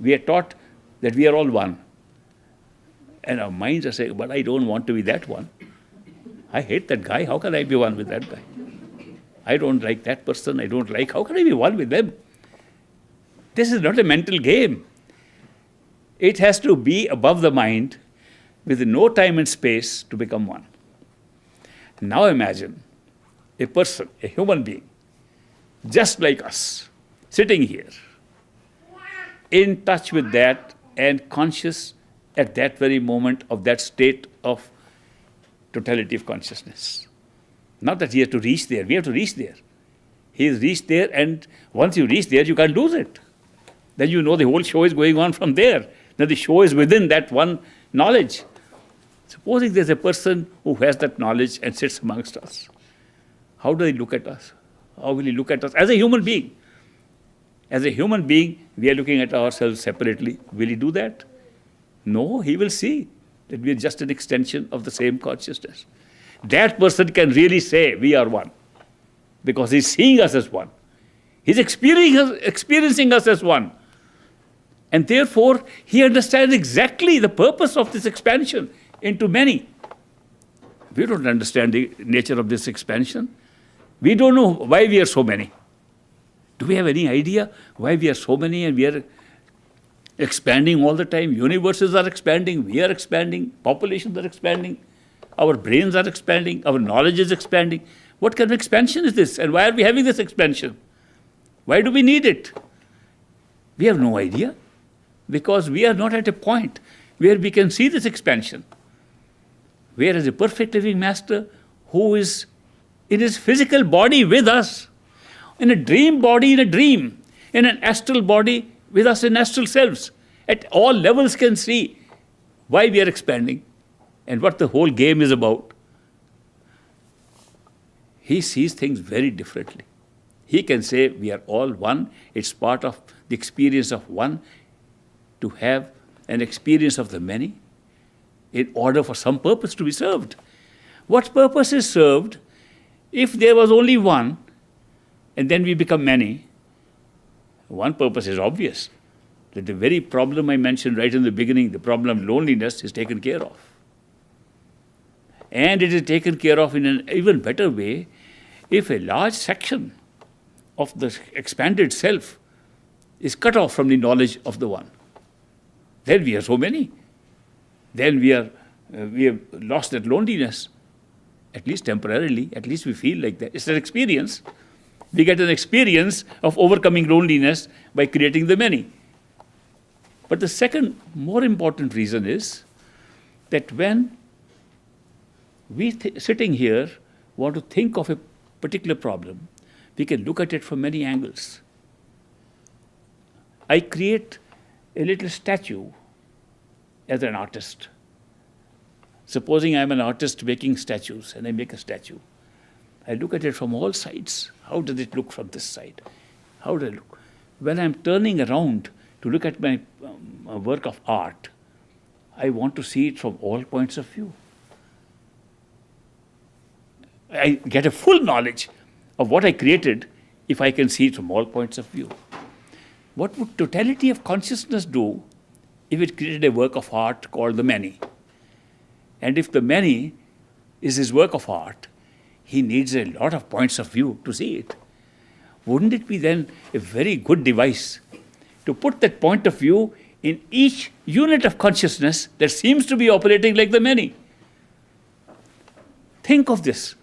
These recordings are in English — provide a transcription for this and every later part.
We are taught that we are all one. And our minds are saying, but I don't want to be that one. I hate that guy. How can I be one with that guy? I don't like that person. I don't like. How can I be one with them? This is not a mental game. It has to be above the mind with no time and space to become one. Now imagine a person, a human being, just like us, sitting here, in touch with that and conscious at that very moment of that state of totality of consciousness. Not that he has to reach there, we have to reach there. He has reached there, and once you reach there, you can't lose it. Then you know the whole show is going on from there. That the show is within that one knowledge. Supposing there's a person who has that knowledge and sits amongst us, how do he look at us? How will he look at us as a human being? As a human being, we are looking at ourselves separately. Will he do that? No, he will see that we are just an extension of the same consciousness. That person can really say we are one because he's seeing us as one. He's experiencing us as one. And therefore, he understands exactly the purpose of this expansion into many. We don't understand the nature of this expansion. We don't know why we are so many. Do we have any idea why we are so many and we are expanding all the time? Universes are expanding, we are expanding, populations are expanding, our brains are expanding, our knowledge is expanding. What kind of expansion is this? And why are we having this expansion? Why do we need it? We have no idea, because we are not at a point where we can see this expansion. Whereas a perfect living master who is in his physical body with us, in a dream body in a dream, in an astral body with us in astral selves, at all levels can see why we are expanding and what the whole game is about. He sees things very differently. He can say we are all one. It's part of the experience of one to have an experience of the many in order for some purpose to be served. What purpose is served if there was only one and then we become many? One purpose is obvious, that the very problem I mentioned right in the beginning, the problem of loneliness, is taken care of. And it is taken care of in an even better way if a large section of the expanded self is cut off from the knowledge of the one. Then we are so many. Then we have lost that loneliness, at least temporarily. At least we feel like that. It's an experience. We get an experience of overcoming loneliness by creating the many. But the second, more important reason is that when we sitting here want to think of a particular problem, we can look at it from many angles. I create a little statue as an artist. Supposing I'm an artist making statues and I make a statue. I look at it from all sides. How does it look from this side? How does it look? When I'm turning around to look at my work of art, I want to see it from all points of view. I get a full knowledge of what I created if I can see it from all points of view. What would totality of consciousness do if it created a work of art called the many? And if the many is his work of art, he needs a lot of points of view to see it. Wouldn't it be then a very good device to put that point of view in each unit of consciousness that seems to be operating like the many? Think of this,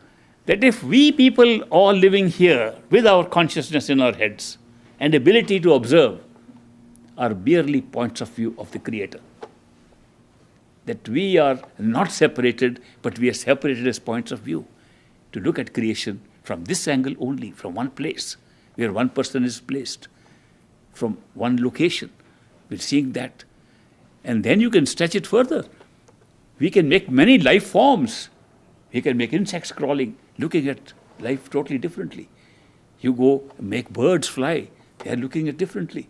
that if we people all living here with our consciousness in our heads and ability to observe are merely points of view of the Creator, that we are not separated, but we are separated as points of view, to look at creation from this angle only, from one place, where one person is placed, from one location. We're seeing that. And then you can stretch it further. We can make many life forms. We can make insects crawling, looking at life totally differently. You go make birds fly, they are looking at differently.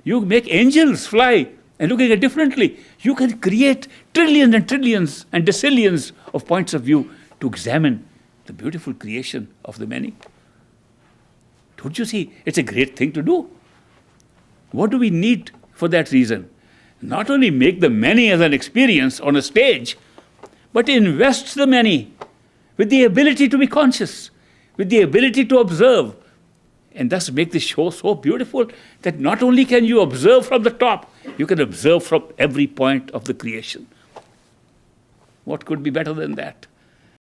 You make angels fly and looking at differently. You can create trillions and trillions and decillions of points of view to examine the beautiful creation of the many. Don't you see? It's a great thing to do. What do we need for that reason. Not only make the many as an experience on a stage, but invest the many with the ability to be conscious, with the ability to observe, and thus make the show so beautiful that not only can you observe from the top, you can observe from every point of the creation. What could be better than that?